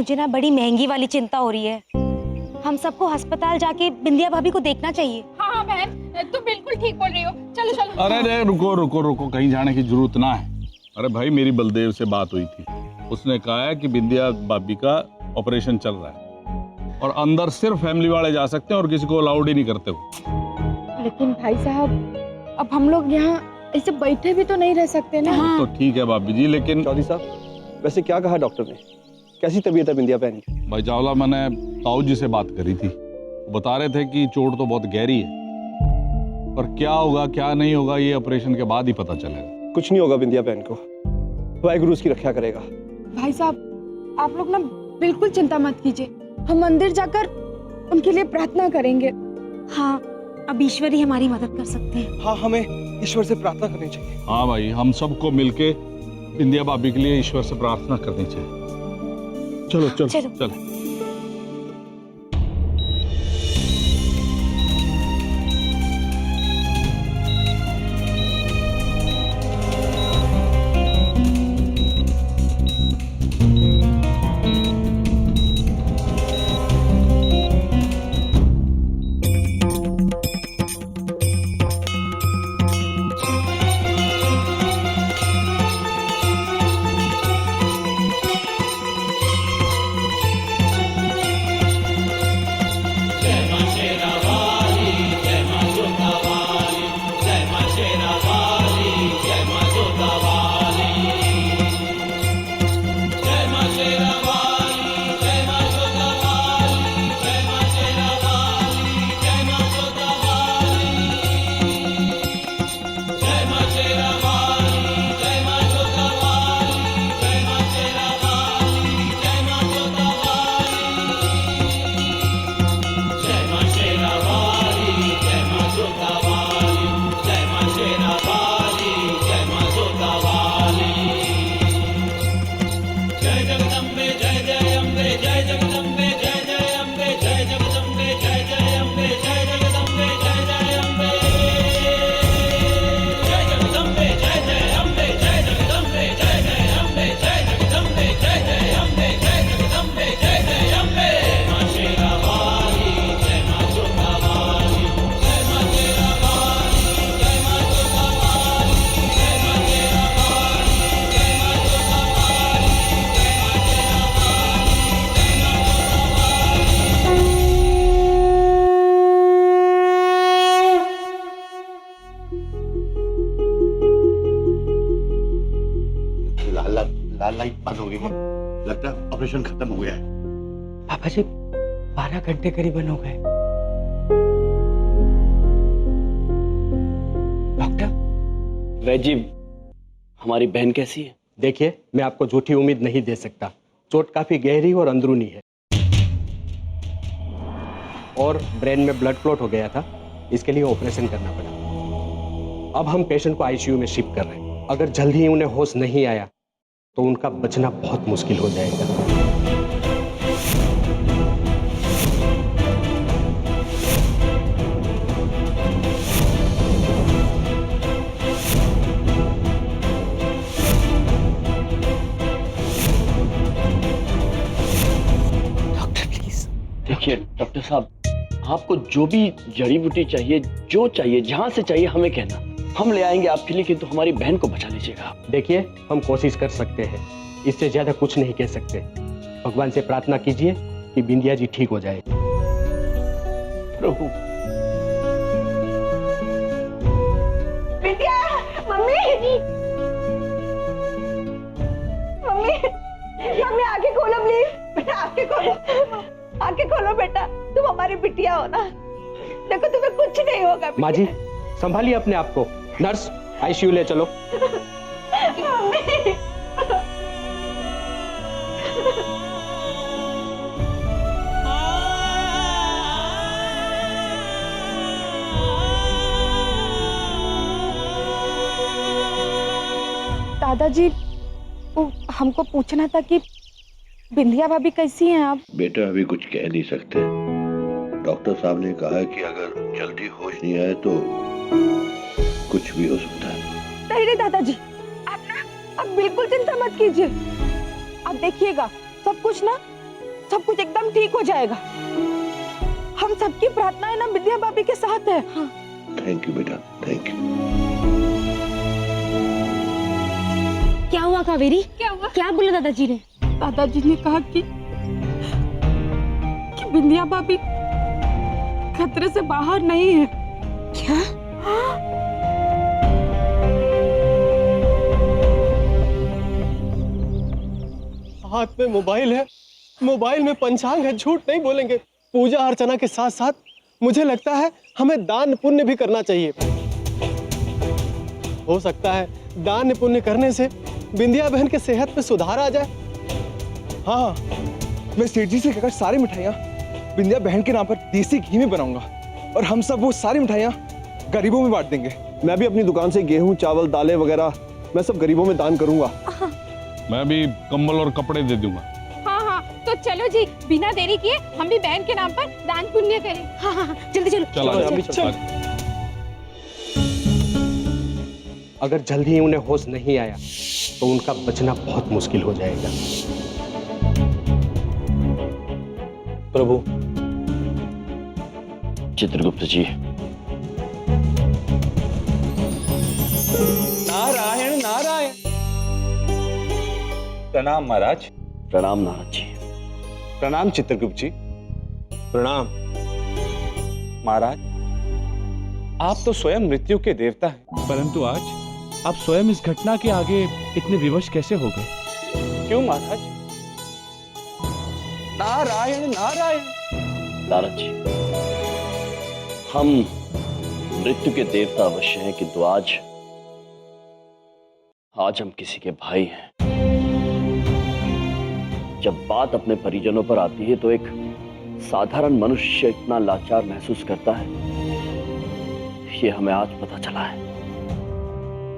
मुझे ना बड़ी महंगी वाली चिंता हो रही है। हम सबको अस्पताल जाके बिंदिया भाभी को देखना चाहिए। हाँ बहन, तुम बिल्कुल ठीक बोल रही हो। चलो चलो। अरे रुको रुको रुको, कहीं जाने की जरूरत ना है। अरे भाई, मेरी बलदेव से बात हुई थी, उसने कहा है कि बिंदिया भाभी का ऑपरेशन चल रहा है और अंदर सिर्फ फैमिली वाले जा सकते हैं और किसी को अलाउड ही नहीं करते हो। लेकिन भाई साहब, अब हम लोग यहाँ ऐसे बैठे भी तो नहीं रह सकते ना। हाँ। तो ठीक है भाभी जी, लेकिन चौधरी साहब, वैसे क्या कहा डॉक्टर ने? कैसी तबीयत है बिंदिया बहन की? भाई चावला, मैंने ताऊ जी से बात करी थी, बता रहे थे कि चोट तो बहुत गहरी है, पर क्या होगा क्या नहीं होगा ये ऑपरेशन के बाद ही पता चलेगा। कुछ नहीं होगा बिंदिया बहन को, वाहिगुरु उसकी रक्षा करेगा। भाई साहब, आप लोग ना बिल्कुल चिंता मत कीजिए, हम मंदिर जाकर उनके लिए प्रार्थना करेंगे। हाँ, अब ईश्वर ही हमारी मदद कर सकते हैं। हाँ, हमें ईश्वर से प्रार्थना करनी चाहिए। हाँ भाई, हम सबको मिलके बिंदिया भाभी के लिए ईश्वर से प्रार्थना करनी चाहिए। चलो चलो चलो। चलो। लाल लाइट बंद हो गई है, लगता है ऑपरेशन खत्म हो गया है। पापा जी 12 घंटे करीबन हो गए। डॉक्टर वैजी, हमारी बहन कैसी है? देखिए, मैं आपको झूठी उम्मीद नहीं दे सकता। चोट काफी गहरी और अंदरूनी है और ब्रेन में ब्लड क्लॉट हो गया था, इसके लिए ऑपरेशन करना पड़ा। अब हम पेशेंट को आईसीयू में शिफ्ट कर रहे हैं। अगर जल्द ही उन्हें होश नहीं आया तो उनका बचना बहुत मुश्किल हो जाएगा। Doctor please. देखिए डॉक्टर साहब, आपको जो भी जड़ी बूटी चाहिए, जो चाहिए, जहां से चाहिए हमें कहना, हम ले आएंगे आपके लिए, किंतु हमारी बहन को बचा लीजिएगा। देखिए, हम कोशिश कर सकते हैं, इससे ज्यादा कुछ नहीं कह सकते। भगवान से प्रार्थना कीजिए कि बिंदिया जी ठीक हो जाए। प्रभु। बिटिया, मम्मी, मम्मी, मम्मी आंखें खोलो प्लीज। बेटा आंखें खोलो, आंखें खोलो बेटा, तुम हमारी बिटिया हो ना। देखो तुम्हें कुछ नहीं होगा। माँ जी, संभालिए अपने आप को। नर्स, आईसीयू ले चलो। मम्मी। दादाजी, वो हमको पूछना था कि बिंदिया भाभी कैसी हैं आप? बेटा अभी कुछ कह नहीं सकते, डॉक्टर साहब ने कहा है कि अगर जल्दी होश नहीं आए तो कुछ भी हो सकता है। नहीं दादाजी, आप बिल्कुल चिंता मत कीजिए। आप देखिएगा, सब कुछ ना सब कुछ एकदम ठीक हो जाएगा। हम सबकी प्रार्थनाएं ना विद्या भाभी के साथ है। हाँ। थैंक यू बेटा, थैंक यू। क्या हुआ कावेरी? क्या हुआ? क्या बोले दादाजी ने? दादाजी ने कहा कि विद्या भाभी खतरे से बाहर नहीं है। क्या? हाथ में मोबाइल है, मोबाइल में पंचांग है, झूठ नहीं बोलेंगे। पूजा अर्चना के साथ साथ मुझे लगता है हमें दान पुण्य भी करना चाहिए। हो सकता है दान पुण्य करने से बिंदिया बहन के सेहत में सुधार आ जाए। हाँ, मैं सेठ जी से कहकर सारी मिठाइयाँ बिंदिया बहन के नाम पर देसी घी में बनाऊंगा और हम सब वो सारी मिठाइयाँ गरीबों में बांट देंगे। मैं भी अपनी दुकान से गेहूं, चावल, दालें वगैरह मैं सब गरीबों में दान करूंगा। मैं भी कंबल और कपड़े दे दूंगा। हाँ हाँ, तो चलो जी, बिना देरी किए हम भी बहन के नाम पर दान पुण्य करें। हाँ हाँ हाँ, जल्दी चलो। चलो अभी चल। अगर जल्दी ही उन्हें होश नहीं आया तो उनका बचना बहुत मुश्किल हो जाएगा। प्रभु, चित्रगुप्त जी, नारायण नारायण। प्रणाम महाराज। प्रणाम नारद जी। प्रणाम चित्रगुप्त जी। प्रणाम। महाराज, आप तो स्वयं मृत्यु के देवता हैं, परंतु आज आप स्वयं इस घटना के आगे इतने विवश कैसे हो गए? क्यों महाराज? नारायण नारायण। नारद जी, हम मृत्यु के देवता अवश्य हैं, किंतु आज हम किसी के भाई हैं। जब बात अपने परिजनों पर आती है तो एक साधारण मनुष्य इतना लाचार महसूस करता है, ये हमें आज पता चला है।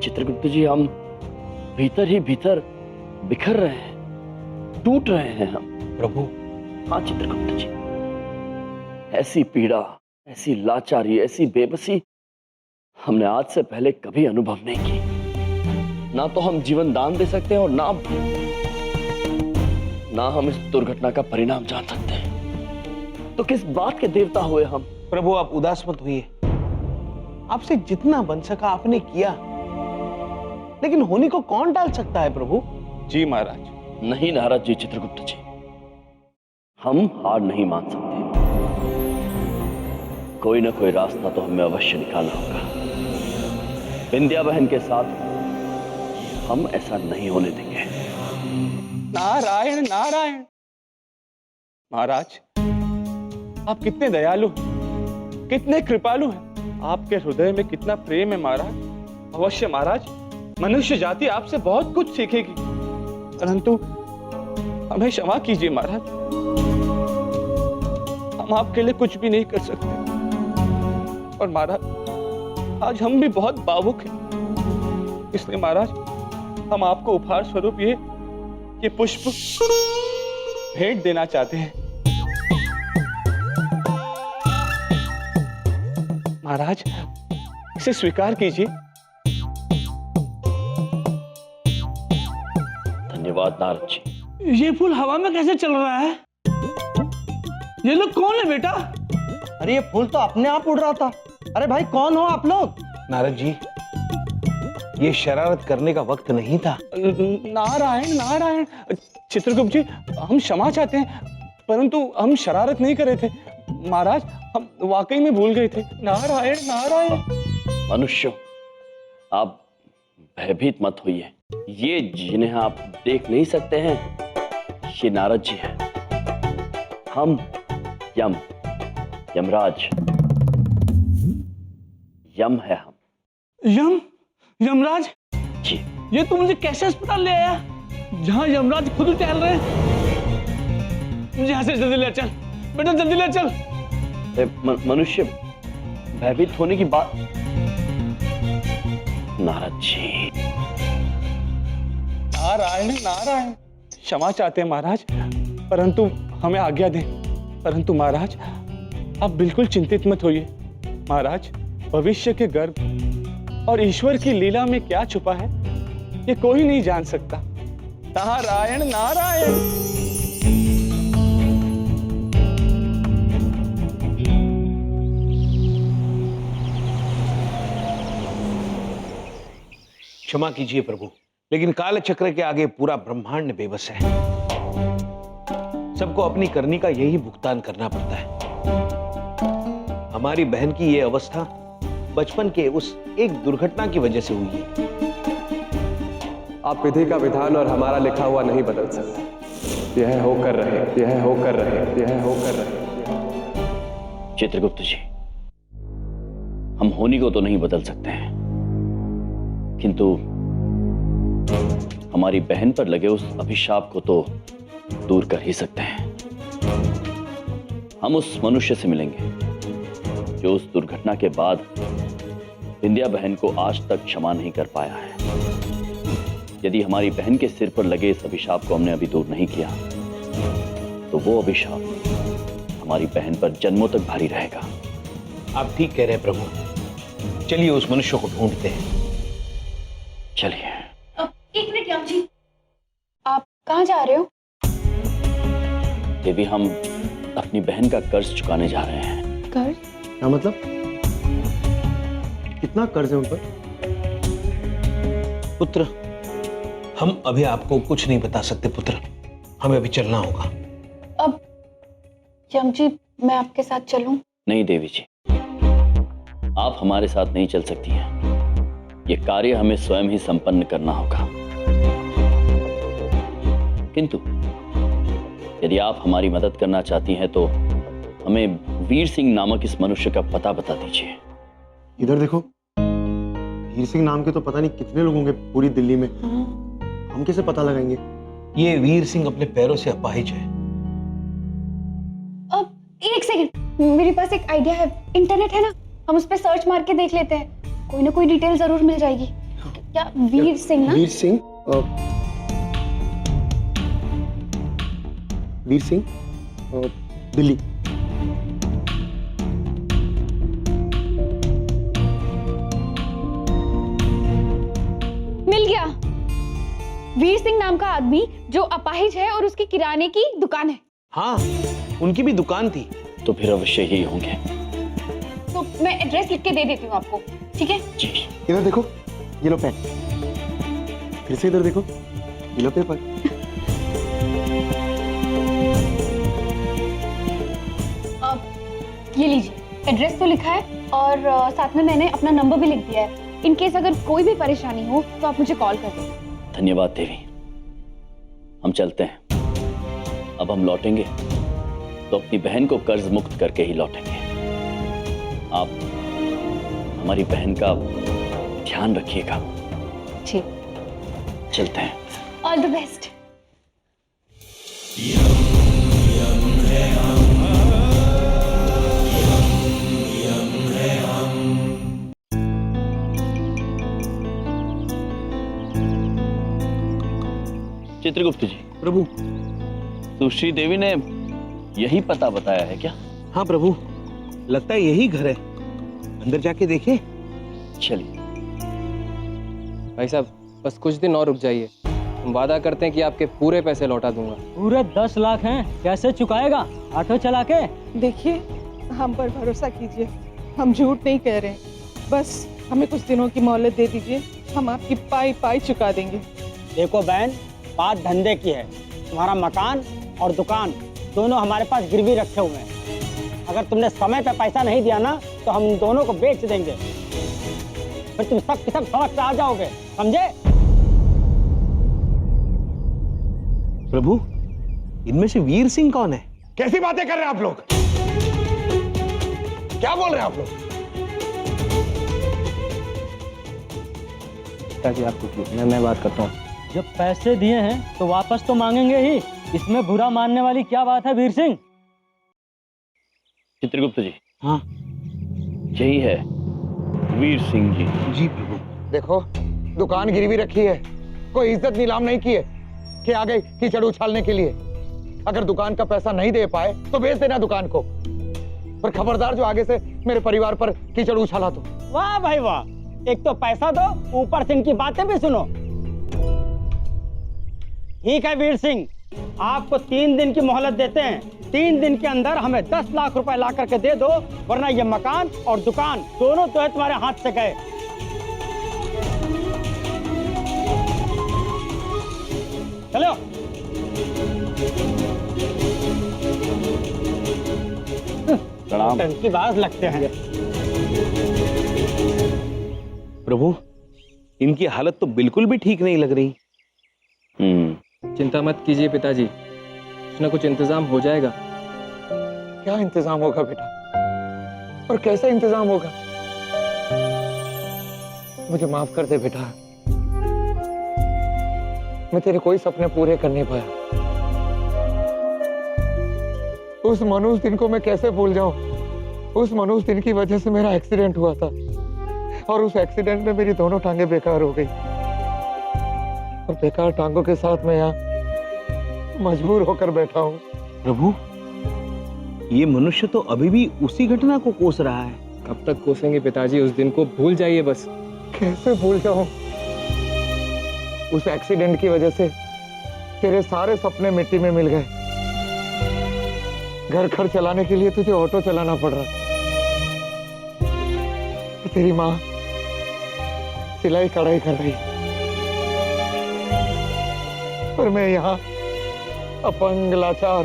चित्रगुप्त जी, हम भीतर ही भीतर बिखर रहे हैं, टूट रहे हैं हम। प्रभु। हाँ चित्रगुप्त जी, ऐसी पीड़ा, ऐसी लाचारी, ऐसी बेबसी हमने आज से पहले कभी अनुभव नहीं की। ना तो हम जीवन दान दे सकते हैं और ना हम इस दुर्घटना का परिणाम जान सकते हैं। तो किस बात के देवता हुए हम? प्रभु, आप उदास मत होइए। आपसे जितना बन सका आपने किया, लेकिन होनी को कौन टाल सकता है प्रभु? जी महाराज। नहीं नारद जी, चित्रगुप्त जी, हम हार नहीं मान सकते। कोई ना कोई रास्ता तो हमें अवश्य निकालना होगा। विंध्या बहन के साथ हम ऐसा नहीं होने देंगे। नारायण नारायण। महाराज, आप कितने दयालु हैं, कितने कृपालु हैं। आपके हृदय में कितना प्रेम है महाराज। अवश्य महाराज, मनुष्य जाति आपसे बहुत कुछ सीखेगी, परंतु हमें क्षमा कीजिए महाराज। हम आपके लिए कुछ भी नहीं कर सकते। और महाराज, आज हम भी बहुत भावुक हैं, इसलिए महाराज हम आपको उपहार स्वरूप ये पुष्प भेंट देना चाहते हैं। महाराज, इसे स्वीकार कीजिए। धन्यवाद नारद जी। ये फूल हवा में कैसे चल रहा है? ये लोग कौन है बेटा? अरे ये फूल तो अपने आप उड़ रहा था। अरे भाई, कौन हो आप लोग? नारद जी, ये शरारत करने का वक्त नहीं था। नारायण नारायण। चित्रगुप्त जी, हम क्षमा चाहते हैं, परंतु हम शरारत नहीं कर रहे थे महाराज, हम वाकई में भूल गए थे। नारायण नारायण। मनुष्यों, आप भयभीत मत होइए। ये जिन्हें आप देख नहीं सकते हैं, ये नारद जी हैं। हम यमराज, यम है हम। यमराज जी। ये तू मुझे कैसे अस्पताल ले आया जहां यमराज खुद टहल रहे हैं? मुझे यहाँ से जल्दी ले चल बेटा, जल्दी ले चल। मनुष्य भयभीत होने की बात। नारद जी। नारायण नारायण। क्षमा चाहते हैं महाराज, परंतु हमें आज्ञा दें। परंतु महाराज, आप बिल्कुल चिंतित मत होइए। महाराज, भविष्य के गर्भ और ईश्वर की लीला में क्या छुपा है, ये कोई नहीं जान सकता। नारायण नारायण। क्षमा कीजिए प्रभु, लेकिन काल चक्र के आगे पूरा ब्रह्मांड बेबस है। सबको अपनी करनी का यही भुगतान करना पड़ता है। हमारी बहन की ये अवस्था बचपन के उस एक दुर्घटना की वजह से हुई है। आप विधि का विधान और हमारा लिखा हुआ नहीं बदल सकते। यह होकर रहे, यह होकर रहे, यह होकर रहे। चित्रगुप्त जी, हम होनी को तो नहीं बदल सकते हैं, किंतु हमारी बहन पर लगे उस अभिशाप को तो दूर कर ही सकते हैं। हम उस मनुष्य से मिलेंगे जो उस दुर्घटना के बाद विंध्या बहन को आज तक क्षमा नहीं कर पाया है। यदि हमारी बहन के सिर पर लगे इस अभिशाप को हमने अभी दूर नहीं किया तो वो अभिशाप हमारी बहन पर जन्मों तक भारी रहेगा। आप ठीक कह रहे हैं प्रभु, चलिए उस मनुष्य को ढूंढते हैं। चलिए। एक मिनट राम जी, आप कहाँ जा रहे हो? देवी, हम अपनी बहन का कर्ज चुकाने जा रहे हैं। कर्ज? क्या मतलब? कितना कर्ज है उन पर? पुत्र, हम अभी आपको कुछ नहीं बता सकते पुत्र, हमें अभी चलना होगा। अब यम जी, मैं आपके साथ चलूं? नहीं देवी जी, आप हमारे साथ नहीं चल सकती हैं। ये कार्य हमें स्वयं ही संपन्न करना होगा। किंतु यदि आप हमारी मदद करना चाहती हैं तो हमें वीर सिंह नामक इस मनुष्य का पता बता दीजिए। इधर देखो, वीर सिंह नाम के तो पता नहीं कितने लोग होंगे पूरी दिल्ली में। हम कैसे पता लगाएंगे? ये वीर सिंह अपने पैरों से अपाहिज है। अब एक सेकंड, मेरे पास एक आइडिया है। इंटरनेट है ना, हम उस पर सर्च मार के देख लेते हैं, कोई ना कोई डिटेल जरूर मिल जाएगी। क्या वीर सिंह ना? वीर सिंह, वीर सिंह, दिल्ली। मिल गया। वीर सिंह नाम का आदमी जो अपाहिज है और उसकी किराने की दुकान है। हाँ, उनकी भी दुकान थी। तो फिर अवश्य ही होंगे। तो मैं एड्रेस लिख के दे देती हूँ आपको, ठीक है? जी। इधर देखो, ये लो पेन। फिर से इधर देखो, ये लो पेपर। अब ये लीजिए, एड्रेस तो लिखा है और साथ में मैंने अपना नंबर भी लिख दिया है। इन केस अगर कोई भी परेशानी हो तो आप मुझे कॉल कर दें। धन्यवाद देवी, हम चलते हैं। अब हम लौटेंगे तो अपनी बहन को कर्ज मुक्त करके ही लौटेंगे। आप हमारी बहन का ध्यान रखिएगा। ठीक, चलते हैं। All the best. Chitragupta ji. प्रभु। सुश्री देवी ने यही पता बताया है क्या? हाँ प्रभु, लगता है यही घर है। अंदर जाके देखें। चलिए। भाई साहब, बस कुछ दिन और रुक जाइए, हम वादा करते हैं कि आपके पूरे पैसे लौटा दूंगा। पूरे 10 लाख हैं, कैसे चुकाएगा? ऑटो चला के? देखिए, हम पर भरोसा कीजिए, हम झूठ नहीं कह रहे हैं। बस हमें कुछ दिनों की मोहलत दे दीजिए, हम आपकी पाई पाई चुका देंगे। देखो बहन, बात धंधे की है। तुम्हारा मकान और दुकान दोनों हमारे पास गिरवी रखे हुए हैं। अगर तुमने समय पे पैसा नहीं दिया ना तो हम दोनों को बेच देंगे, फिर तुम सब सड़क पे आ जाओगे, समझे? प्रभु, इनमें से वीर सिंह कौन है? कैसी बातें कर रहे हैं आप लोग? क्या बोल रहे हैं आप लोग? ताकि आपको मैं बात करता हूँ। जब पैसे दिए हैं तो वापस तो मांगेंगे ही, इसमें बुरा मानने वाली क्या बात है वीर सिंह? चित्रगुप्त जी। हाँ, यही है वीर सिंह जी। जी प्रभु। देखो, दुकान गिरवी रखी है, कोई इज्जत नीलाम नहीं की है कि आ गए कीचड़ उछालने के लिए। अगर दुकान का पैसा नहीं दे पाए तो बेच देना दुकान को, पर खबरदार जो आगे से मेरे परिवार पर कीचड़ उछाला तो। वाह भाई वाह, एक तो पैसा दो, ऊपर से इनकी बातें भी सुनो। ठीक है वीर सिंह, आपको 3 दिन की मोहलत देते हैं। 3 दिन के अंदर हमें 10 लाख रुपए ला करके दे दो, वरना ये मकान और दुकान दोनों तो है तुम्हारे हाथ से गए। प्रणाम। टंकी बाज लगते हैं। प्रभु, इनकी हालत तो बिल्कुल भी ठीक नहीं लग रही। चिंता मत कीजिए पिताजी, कुछ ना कुछ इंतजाम हो जाएगा। क्या इंतजाम होगा बेटा, और कैसा इंतजाम होगा? मुझे माफ कर दे बेटा, मैं तेरे कोई सपने पूरे कर नहीं पाया। उस मनुष्य दिन को मैं कैसे भूल जाऊं? उस मनुष्य दिन की वजह से मेरा एक्सीडेंट हुआ था, और उस एक्सीडेंट में मेरी दोनों टांगे बेकार हो गई, और बेकार टांगों के साथ मैं यहाँ मजबूर होकर बैठा हूँ। प्रभु, ये मनुष्य तो अभी भी उसी घटना को कोस रहा है। कब तक कोसेंगे पिताजी, उस दिन को भूल जाइए बस। कैसे भूल जाऊं? उस एक्सीडेंट की वजह से तेरे सारे सपने मिट्टी में मिल गए। घर खर्च चलाने के लिए तुझे ऑटो चलाना पड़ रहा, तेरी माँ सिलाई कढ़ाई कर रही, और मैं यहाँ अपंग लाचार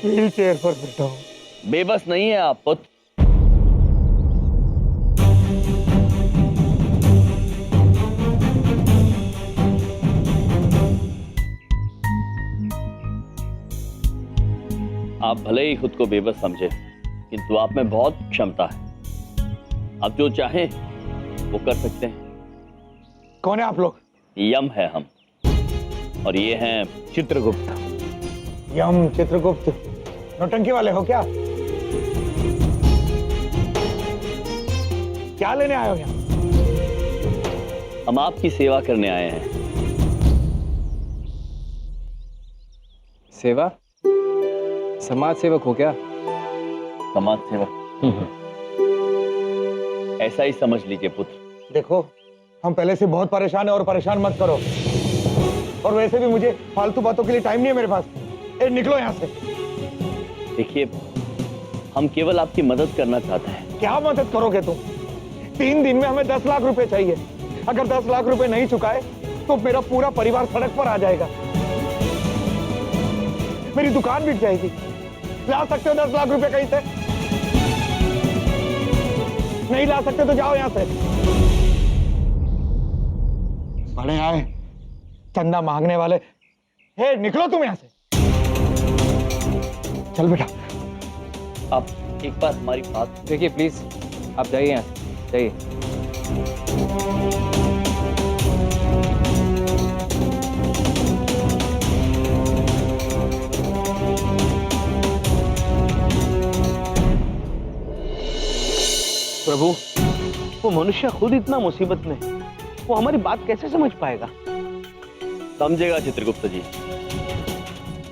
व्हील चेयर पर बैठा हूँ। बेबस नहीं है आप पुत्र। आप भले ही खुद को बेबस समझे, किंतु आप में बहुत क्षमता है। आप जो चाहें वो कर सकते हैं। कौन है आप लोग? यम है हम, और ये हैं चित्रगुप्त। यम चित्रगुप्त, नौटंकी वाले हो क्या? क्या लेने आए हो यहाँ? हम आपकी सेवा करने आए हैं। सेवा? समाज सेवक हो क्या? समाज सेवक ऐसा ही समझ लीजिए पुत्र। देखो, हम पहले से बहुत परेशान है, और परेशान मत करो, और वैसे भी मुझे फालतू बातों के लिए टाइम नहीं है मेरे पास। निकलो यहाँ से। देखिए, हम केवल आपकी मदद करना चाहते हैं। क्या मदद करोगे तुम? 3 दिन में हमें 10 लाख रुपए चाहिए। अगर 10 लाख रुपए नहीं चुकाए तो मेरा पूरा परिवार सड़क पर आ जाएगा, मेरी दुकान बिक जाएगी। ला सकते हो 10 लाख रुपए कहीं से? नहीं ला सकते तो जाओ यहाँ से। बड़े आए चंदा मांगने वाले। हे, निकलो तुम यहाँ से। चल बेटा। आप एक बार हमारी बात देखिए प्लीज, आप जाइए यहाँ से, जाइए। प्रभु, वो मनुष्य खुद इतना मुसीबत में, वो हमारी बात कैसे समझ पाएगा? समझेगा चित्रगुप्त जी।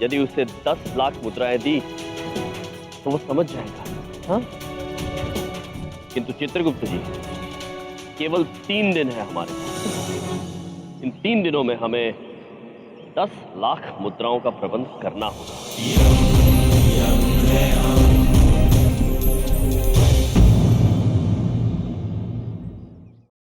यदि उसे 10 लाख मुद्राएं दी तो वो समझ जाएगा। हाँ? किंतु चित्रगुप्त जी, केवल 3 दिन है हमारे पास। इन 3 दिनों में हमें 10 लाख मुद्राओं का प्रबंध करना होगा।